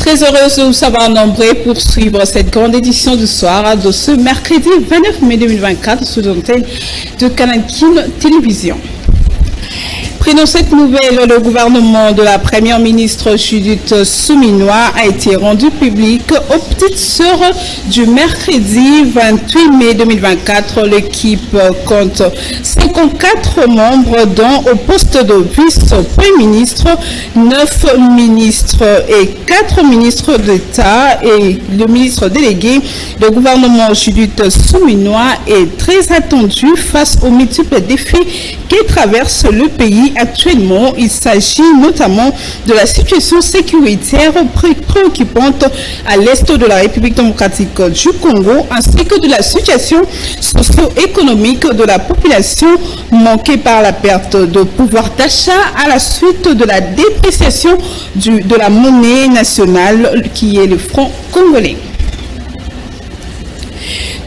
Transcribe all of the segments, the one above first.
Très heureuse de vous savoir nombreux pour suivre cette grande édition du soir de ce mercredi 29 mai 2024 sous l'antenne de Canal Télévision. Prenons cette nouvelle, le gouvernement de la première ministre Judith Suminwa a été rendu public aux petites heures du mercredi 28 mai 2024. L'équipe compte 54 membres, dont au poste de vice-premier ministre, 9 ministres et 4 ministres d'État et le ministre délégué. Le gouvernement Judith Suminwa est très attendu face aux multiples défis qui traversent le pays actuellement. Il s'agit notamment de la situation sécuritaire préoccupante à l'est de la République démocratique du Congo, ainsi que de la situation socio-économique de la population marquée par la perte de pouvoir d'achat à la suite de la dépréciation de la monnaie nationale qui est le franc congolais.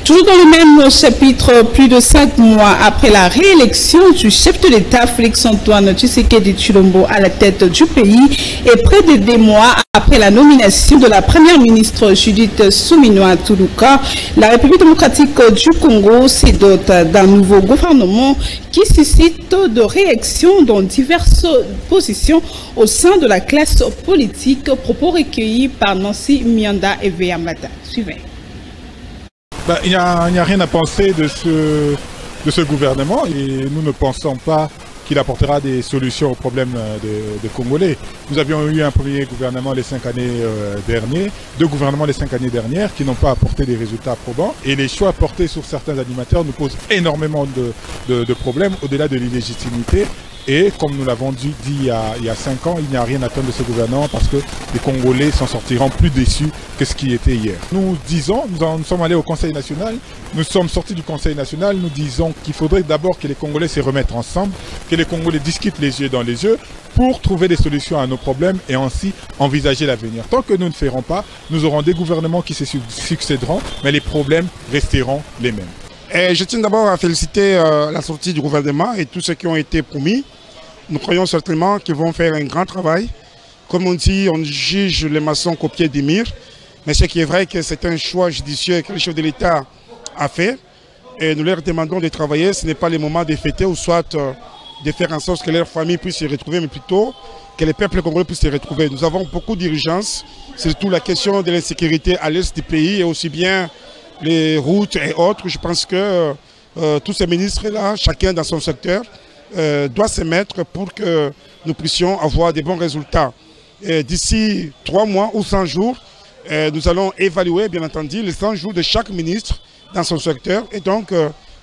Toujours dans le même chapitre, plus de 5 mois après la réélection du chef de l'État Félix-Antoine Tshisekedi Tshilombo à la tête du pays et près de 2 mois après la nomination de la première ministre Judith Suminwa Tuluka, la République démocratique du Congo se dote d'un nouveau gouvernement qui suscite de réactions dans diverses positions au sein de la classe politique. Propos recueillis par Nancy Mianda et Véamata. Suivez. Il n'y a rien à penser de ce gouvernement et nous ne pensons pas qu'il apportera des solutions aux problèmes des Congolais. Nous avions eu un premier gouvernement les 5 années dernières, 2 gouvernements les 5 années dernières qui n'ont pas apporté des résultats probants et les choix portés sur certains animateurs nous posent énormément de problèmes au-delà de l'illégitimité. Et comme nous l'avons dit il y a 5 ans, il n'y a rien à attendre de ce gouvernement parce que les Congolais s'en sortiront plus déçus que ce qui était hier. Nous disons, nous sommes allés au Conseil national, nous sommes sortis du Conseil national, nous disons qu'il faudrait d'abord que les Congolais se remettent ensemble, que les Congolais discutent les yeux dans les yeux pour trouver des solutions à nos problèmes et ainsi envisager l'avenir. Tant que nous ne ferons pas, nous aurons des gouvernements qui se succéderont, mais les problèmes resteront les mêmes. Et je tiens d'abord à féliciter la sortie du gouvernement et tous ceux qui ont été promis. Nous croyons certainement qu'ils vont faire un grand travail. Comme on dit, on juge les maçons qu'au pied des murs. Mais ce qui est vrai que c'est un choix judicieux que le chef de l'État a fait. Et nous leur demandons de travailler. Ce n'est pas le moment de fêter ou soit de faire en sorte que leur famille puisse se retrouver, mais plutôt que les peuples congolais puissent se retrouver. Nous avons beaucoup d'urgences, surtout la question de l'insécurité à l'est du pays et aussi bien les routes et autres. Je pense que tous ces ministres-là, chacun dans son secteur, doit se mettre pour que nous puissions avoir des bons résultats. D'ici 3 mois ou 100 jours, nous allons évaluer bien entendu les 100 jours de chaque ministre dans son secteur et donc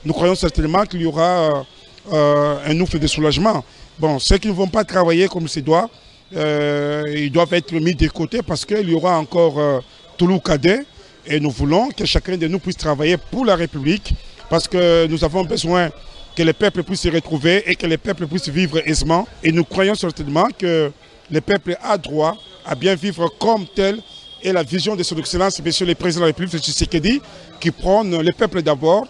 nous croyons certainement qu'il y aura un ouf de soulagement. Bon, ceux qui ne vont pas travailler comme se doit, ils doivent être mis de côté parce qu'il y aura encore Toulou Cadet et nous voulons que chacun de nous puisse travailler pour la République parce que nous avons besoin que les peuples puissent se retrouver et que les peuples puissent vivre aisément. Et nous croyons certainement que le peuple a droit à bien vivre comme tel. Et la vision de son excellence, monsieur le président de la République, Tshisekedi, qui prône le peuple d'abord.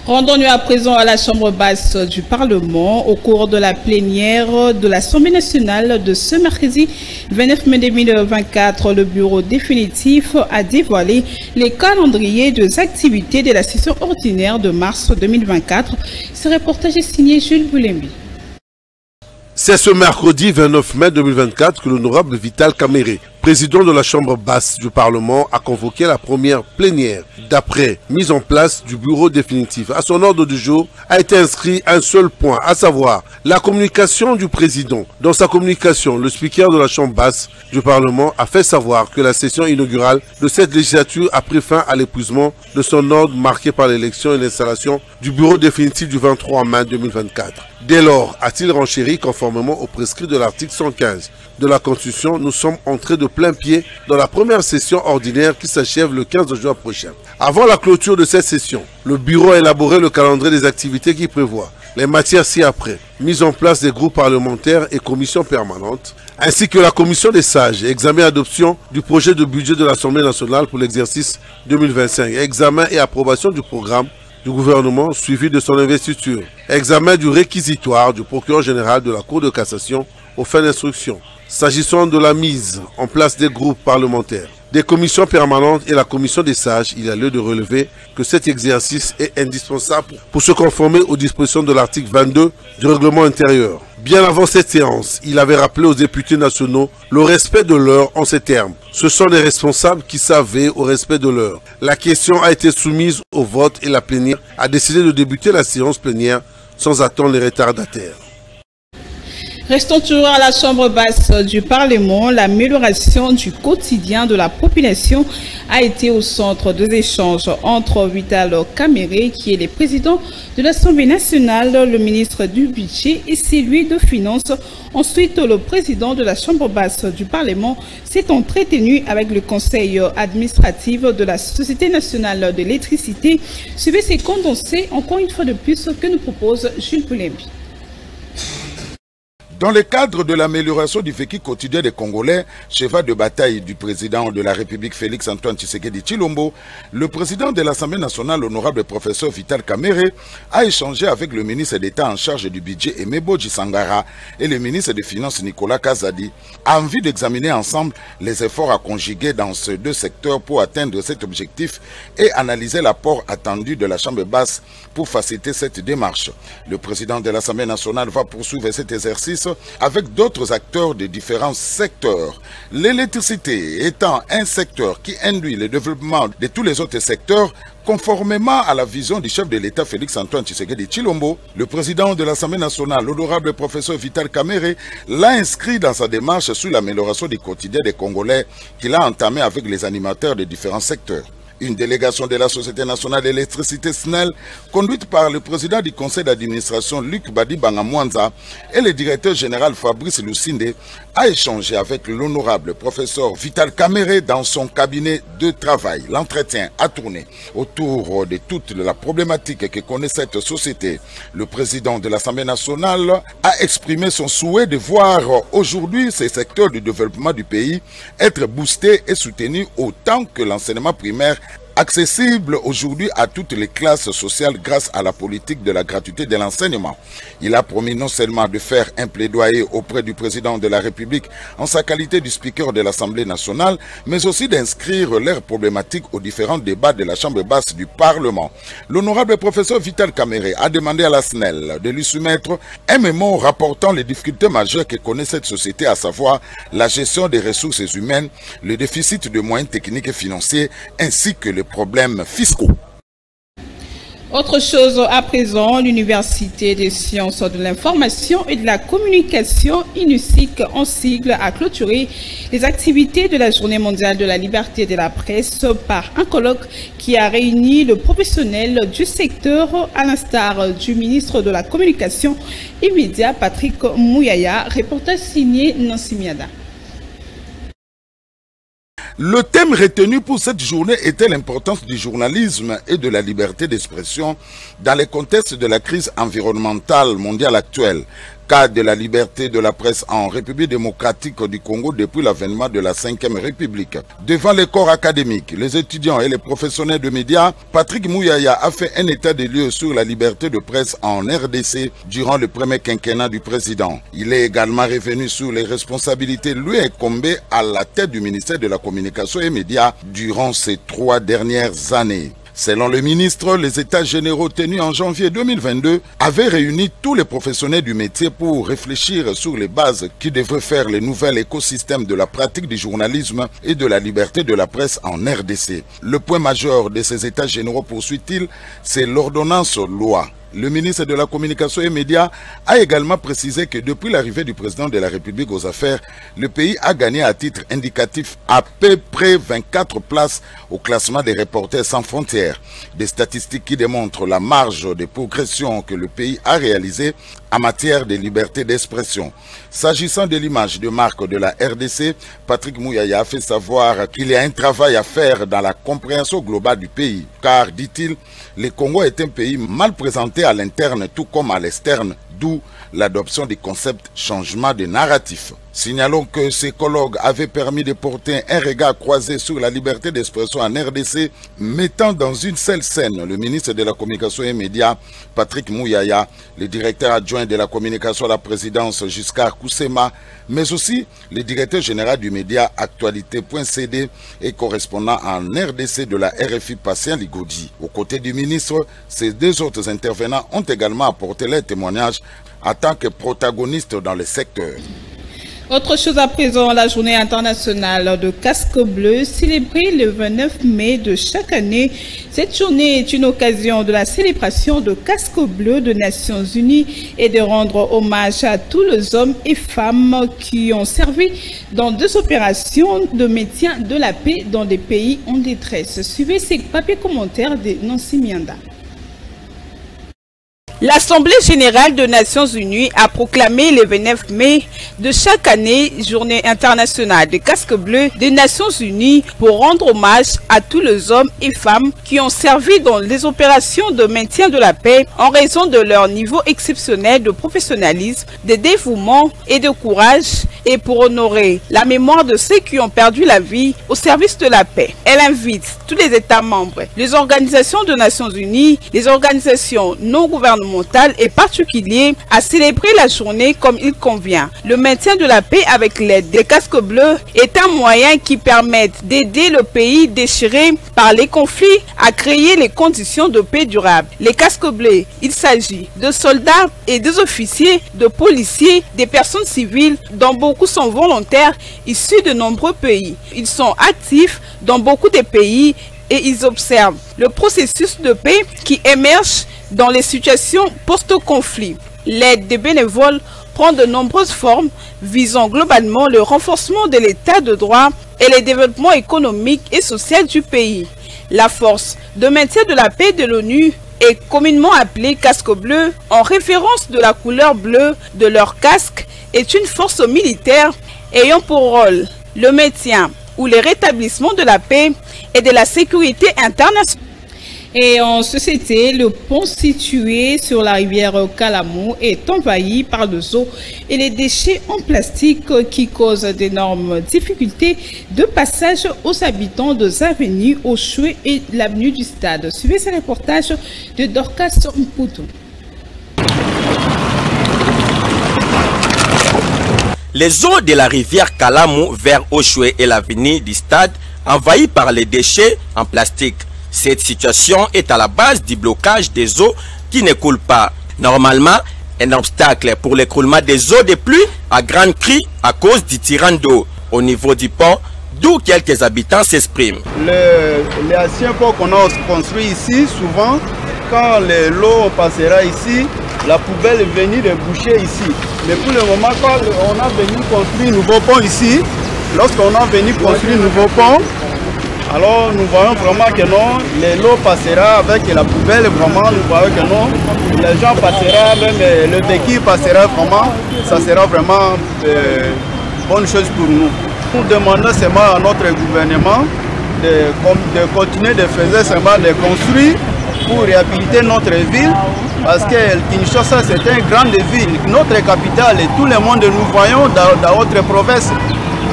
Rendons-nous à présent à la Chambre basse du Parlement au cours de la plénière de l'Assemblée nationale de ce mercredi 29 mai 2024. Le bureau définitif a dévoilé les calendriers des activités de la session ordinaire de mars 2024. Ce reportage est signé Jules Boulembi. C'est ce mercredi 29 mai 2024 que l'honorable Vital Kamere, président de la Chambre basse du Parlement, a convoqué la première plénière d'après mise en place du bureau définitif. À son ordre du jour a été inscrit un seul point, à savoir la communication du président. Dans sa communication, le speaker de la Chambre basse du Parlement a fait savoir que la session inaugurale de cette législature a pris fin à l'épuisement de son ordre marqué par l'élection et l'installation du bureau définitif du 23 mai 2024. Dès lors, a-t-il renchéri conformément au prescrit de l'article 115 de la Constitution, nous sommes entrés de plein pied dans la première session ordinaire qui s'achève le 15 juin prochain. Avant la clôture de cette session, le bureau a élaboré le calendrier des activités qui prévoit les matières ci-après, mise en place des groupes parlementaires et commissions permanentes, ainsi que la commission des sages, examen et adoption du projet de budget de l'Assemblée nationale pour l'exercice 2025, examen et approbation du programme du gouvernement suivi de son investiture, examen du réquisitoire du procureur général de la Cour de cassation aux fins d'instruction, S'agissant de la mise en place des groupes parlementaires, des commissions permanentes et la commission des sages, il y a lieu de relever que cet exercice est indispensable pour se conformer aux dispositions de l'article 22 du règlement intérieur. Bien avant cette séance, il avait rappelé aux députés nationaux le respect de l'heure en ces termes. Ce sont les responsables qui savent veiller au respect de l'heure. La question a été soumise au vote et la plénière a décidé de débuter la séance plénière sans attendre les retardataires. Restons toujours à la Chambre basse du Parlement. L'amélioration du quotidien de la population a été au centre des échanges entre Vital Kamerhe, qui est le président de l'Assemblée nationale, le ministre du Budget et celui de Finances. Ensuite, le président de la Chambre basse du Parlement s'est entretenu avec le conseil administratif de la Société nationale de l'électricité. Suivez ces condensés, encore une fois de plus, que nous propose Jules Poulembi. Dans le cadre de l'amélioration du vécu quotidien des Congolais, cheval de bataille du président de la République Félix Antoine Tshisekedi Tshilombo, le président de l'Assemblée nationale, l'honorable professeur Vital Kamerhe, a échangé avec le ministre d'État en charge du budget Emeboji Sangara et le ministre des Finances Nicolas Kazadi, en vue d'examiner ensemble les efforts à conjuguer dans ces deux secteurs pour atteindre cet objectif et analyser l'apport attendu de la Chambre basse pour faciliter cette démarche. Le président de l'Assemblée nationale va poursuivre cet exercice avec d'autres acteurs de différents secteurs. L'électricité étant un secteur qui induit le développement de tous les autres secteurs, conformément à la vision du chef de l'État Félix Antoine Tshisekedi Tshilombo, le président de l'Assemblée nationale, l'honorable professeur Vital Kamerhe, l'a inscrit dans sa démarche sur l'amélioration du quotidien des Congolais qu'il a entamé avec les animateurs de différents secteurs. Une délégation de la Société nationale d'électricité SNEL, conduite par le président du conseil d'administration Luc Badi Bangamwanza et le directeur général Fabrice Lucinde, a échangé avec l'honorable professeur Vital Kamerhe dans son cabinet de travail. L'entretien a tourné autour de toute la problématique que connaît cette société. Le président de l'Assemblée nationale a exprimé son souhait de voir aujourd'hui ces secteurs du développement du pays être boostés et soutenus autant que l'enseignement primaire accessible aujourd'hui à toutes les classes sociales grâce à la politique de la gratuité de l'enseignement. Il a promis non seulement de faire un plaidoyer auprès du président de la République en sa qualité de speaker de l'Assemblée nationale, mais aussi d'inscrire leurs problématiques aux différents débats de la Chambre basse du Parlement. L'honorable professeur Vital Kamerhe a demandé à la SNEL de lui soumettre un mémo rapportant les difficultés majeures que connaît cette société, à savoir la gestion des ressources humaines, le déficit de moyens techniques et financiers, ainsi que les problèmes fiscaux. Autre chose à présent, l'Université des sciences de l'information et de la communication, INUSIC en sigle, a clôturé les activités de la Journée mondiale de la liberté de la presse par un colloque qui a réuni le professionnel du secteur, à l'instar du ministre de la Communication et Médias, Patrick Mouyaya. Reportage signé Nancy Miada. Le thème retenu pour cette journée était l'importance du journalisme et de la liberté d'expression dans le contexte de la crise environnementale mondiale actuelle, cas de la liberté de la presse en République démocratique du Congo depuis l'avènement de la 5e République. Devant les corps académiques, les étudiants et les professionnels de médias, Patrick Mouyaya a fait un état des lieux sur la liberté de presse en RDC durant le premier quinquennat du président. Il est également revenu sur les responsabilités lui incombées à la tête du ministère de la Communication et Médias durant ces 3 dernières années. Selon le ministre, les États généraux tenus en janvier 2022 avaient réuni tous les professionnels du métier pour réfléchir sur les bases qui devraient faire le nouvel écosystème de la pratique du journalisme et de la liberté de la presse en RDC. Le point majeur de ces États généraux, poursuit-il, c'est l'ordonnance loi. Le ministre de la Communication et Médias a également précisé que depuis l'arrivée du président de la République aux affaires, le pays a gagné à titre indicatif à peu près 24 places au classement des Reporters sans frontières. Des statistiques qui démontrent la marge de progression que le pays a réalisée en matière de liberté d'expression. S'agissant de l'image de marque de la RDC, Patrick Mouyaya a fait savoir qu'il y a un travail à faire dans la compréhension globale du pays, car, dit-il, le Congo est un pays mal présenté à l'interne tout comme à l'externe, d'où l'adoption du concept changement de narratif. Signalons que ces colloques avaient permis de porter un regard croisé sur la liberté d'expression en RDC, mettant dans une seule scène le ministre de la Communication et Médias, Patrick Mouyaya, le directeur adjoint de la communication à la présidence, Giscard Koussema, mais aussi le directeur général du média Actualité.cd et correspondant en RDC de la RFI, Patient Ligodi. Aux côtés du ministre, ces deux autres intervenants ont également apporté leur témoignage en tant que protagonistes dans le secteur. Autre chose à présent, la journée internationale de casque bleu, célébrée le 29 mai de chaque année. Cette journée est une occasion de la célébration de casque bleu des Nations Unies et de rendre hommage à tous les hommes et femmes qui ont servi dans des opérations de maintien de la paix dans des pays en détresse. Suivez ces papiers commentaires de Nancy Mianda. L'Assemblée générale des Nations Unies a proclamé le 29 mai de chaque année Journée internationale des casques bleus des Nations Unies pour rendre hommage à tous les hommes et femmes qui ont servi dans les opérations de maintien de la paix en raison de leur niveau exceptionnel de professionnalisme, de dévouement et de courage, et pour honorer la mémoire de ceux qui ont perdu la vie au service de la paix. Elle invite tous les États membres, les organisations des Nations Unies, les organisations non gouvernementales et particuliers à célébrer la journée comme il convient. Le maintien de la paix avec l'aide des casques bleus est un moyen qui permet d'aider le pays déchiré par les conflits à créer les conditions de paix durable. Les casques bleus, il s'agit de soldats et des officiers, de policiers, des personnes civiles dont beaucoup sont volontaires issus de nombreux pays. Ils sont actifs dans beaucoup de pays et ils observent le processus de paix qui émerge dans les situations post-conflit. L'aide des bénévoles prend de nombreuses formes visant globalement le renforcement de l'état de droit et le développement économique et social du pays. La force de maintien de la paix de l'ONU est communément appelée casque bleu en référence de la couleur bleue de leur casque, est une force militaire ayant pour rôle le maintien ou le rétablissement de la paix et de la sécurité internationale. Et en société, le pont situé sur la rivière Kalamou est envahi par les eaux et les déchets en plastique qui causent d'énormes difficultés de passage aux habitants des avenues Oshwe et l'avenue du Stade. Suivez ce reportage de Dorcas Mputu. Les eaux de la rivière Kalamou vers Oshwe et l'avenue du Stade envahies par les déchets en plastique. Cette situation est à la base du blocage des eaux qui ne coulent pas. Normalement, un obstacle pour l'écroulement des eaux de pluie à grande cri à cause du tirant d'eau au niveau du pont, d'où quelques habitants s'expriment. Les anciens ponts qu'on a construits ici, souvent, quand l'eau passera ici, la poubelle est venue de boucher ici. Mais pour le moment, quand on a venu construire un nouveau pont ici, lorsqu'on a venu construire un nouveau pont, alors nous voyons vraiment que non, l'eau passera avec la poubelle, vraiment nous voyons que non, les gens passeront, même le béquille passera vraiment, ça sera vraiment bonne chose pour nous. Nous demandons seulement à notre gouvernement de continuer de faire seulement de construire pour réhabiliter notre ville, parce que Kinshasa c'est une grande ville, notre capitale et tout le monde nous voyons dans notre province.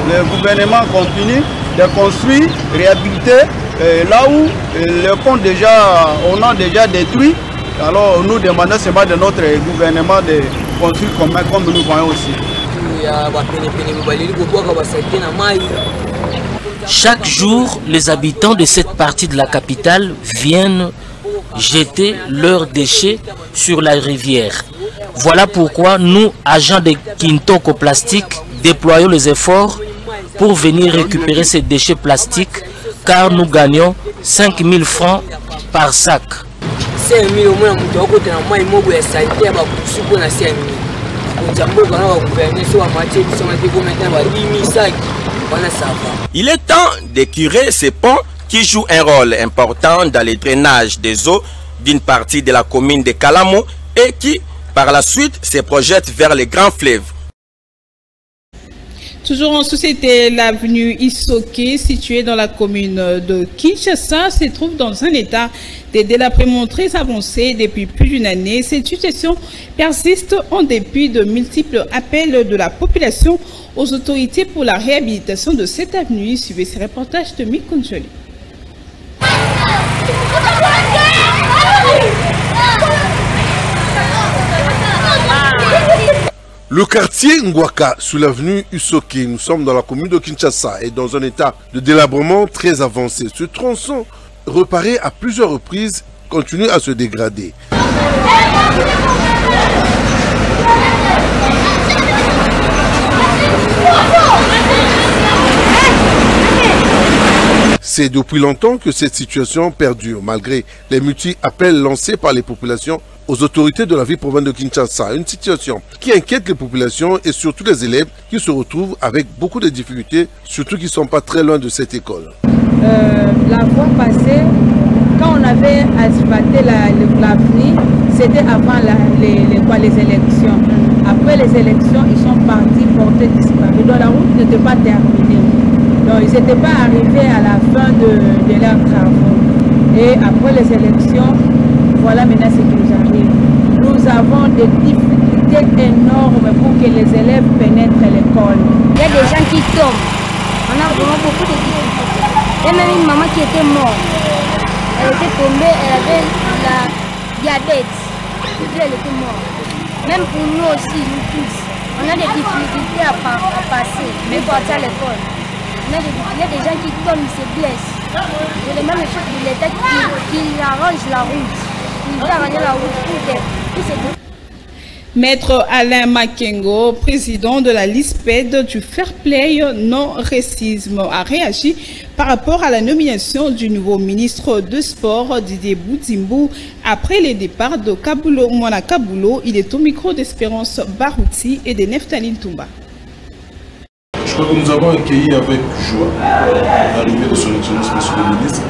Le gouvernement continue de construire, réhabiliter là où le pont on a déjà détruit. Alors nous demandons seulement de notre gouvernement de construire comme nous voyons aussi. Chaque jour, les habitants de cette partie de la capitale viennent jeter leurs déchets sur la rivière. Voilà pourquoi nous, agents de Kintoko Plastique, déployons les efforts pour venir récupérer ces déchets plastiques, car nous gagnons 5 000 francs par sac. Il est temps de curer ces ponts qui jouent un rôle important dans le drainage des eaux d'une partie de la commune de Kalamou et qui, par la suite, se projette vers les grands fleuves. Toujours en société, l'avenue Isoké, située dans la commune de Kinshasa, se trouve dans un état de délabrement très avancé depuis plus d'une année. Cette situation persiste en dépit de multiples appels de la population aux autorités pour la réhabilitation de cette avenue. Suivez ce reportage de Mikonjoli. Le quartier Ngwaka, sous l'avenue Usoke, nous sommes dans la commune de Kinshasa, est dans un état de délabrement très avancé. Ce tronçon, reparé à plusieurs reprises, continue à se dégrader. C'est depuis longtemps que cette situation perdure, malgré les multiples appels lancés par les populations aux autorités de la ville province de Kinshasa. Une situation qui inquiète les populations et surtout les élèves qui se retrouvent avec beaucoup de difficultés, surtout qui ne sont pas très loin de cette école. La fois passée, quand on avait asphalté l'avenue, c'était avant les élections. Après les élections, ils sont partis porter disparu. Donc la route n'était pas terminée. Donc ils n'étaient pas arrivés à la fin de leurs travaux. Et après les élections, voilà maintenant ce qui nous arrive. Nous avons des difficultés énormes pour que les élèves pénètrent l'école. Il y a des gens qui tombent. On a vraiment beaucoup de difficultés. Il y a même une maman qui était morte. Elle était tombée, elle avait la diabète. Et puis elle était morte. Même pour nous aussi, nous tous, on a des difficultés à passer, même pour aller à l'école. Il y a des gens qui tombent, ils se blessent. C'est le même chose de l'État qui arrange la route. Il va arranger la route pour que tout se déroule. Maître Alain Makengo, président de la LISPED du Fair Play Non-Racisme, a réagi par rapport à la nomination du nouveau ministre de Sport, Didier Boudzimbou, après les départs de Kabulo Mwana Kabulo. Il est au micro d'Espérance Barouti et de Neftaline Toumba. Je crois que nous avons accueilli avec joie l'arrivée de son Excellence Monsieur le Ministre.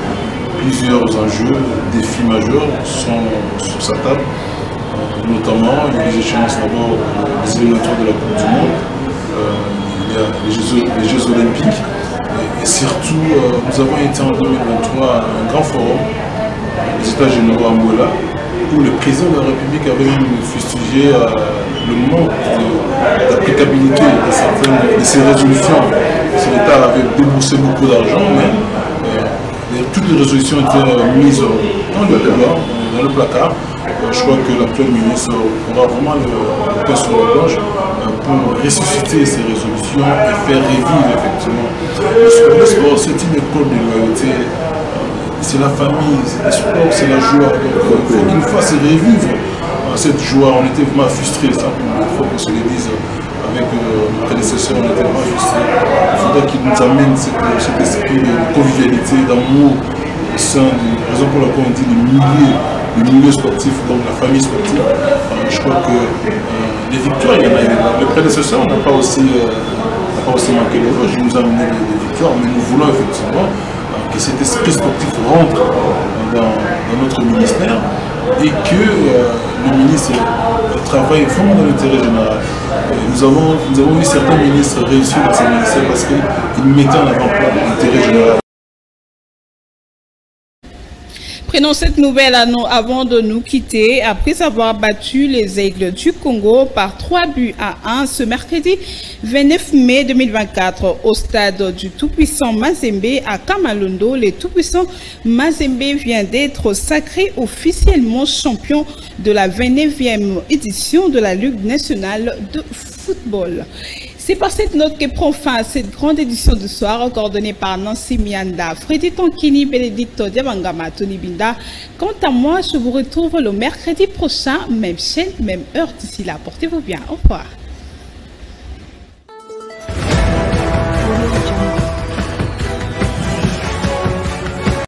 Plusieurs enjeux, défis majeurs sont sur sa table. Notamment, il y a les échéances d'abord des éliminatoires de la Coupe du Monde, il y a les Jeux Olympiques et surtout nous avons été en 2023 à un grand forum, les États généraux à Angola, où le président de la République avait même fustigé le manque d'applicabilité de ces résolutions. L'État avait déboursé beaucoup d'argent, mais toutes les résolutions étaient mises dans le placard. Je crois que l'actuel ministre aura vraiment le pain sur la planche pour ressusciter ces résolutions et faire revivre effectivement. Le sport, c'est une école de loyauté, c'est la famille, c'est le sport, c'est la joie. Donc il faut qu'il fasse revivre cette joie. On était vraiment frustrés, ça, il faut qu'on se le dise. Avec nos prédécesseurs, on était vraiment frustrés. Il faudrait qu'il nous amène cet esprit de convivialité, d'amour au sein de la raison pour laquelle on dit le milieu sportif, donc la famille sportive. Je crois que les victoires, il y en a eu. Le prédécesseur n'a pas aussi manqué l'horloge, il nous a amené des victoires, mais nous voulons effectivement que cet esprit sportif rentre dans notre ministère et que le ministre travaille vraiment dans l'intérêt général. Nous avons vu certains ministres réussir dans ces ministères parce qu'ils mettaient en avant l'intérêt général. Prenons cette nouvelle avant de nous quitter. Après avoir battu les Aigles du Congo par 3-1 ce mercredi 29 mai 2024 au stade du tout-puissant Mazembe à Kamalondo, le tout-puissant Mazembe vient d'être sacré officiellement champion de la 29e édition de la Ligue nationale de football. C'est par cette note que prend fin à cette grande édition du soir, coordonnée par Nancy Mianda, Freddy Tonkini, Bénédicte Diabangama, Tony Binda. Quant à moi, je vous retrouve le mercredi prochain, même chaîne, même heure. D'ici là, portez-vous bien. Au revoir.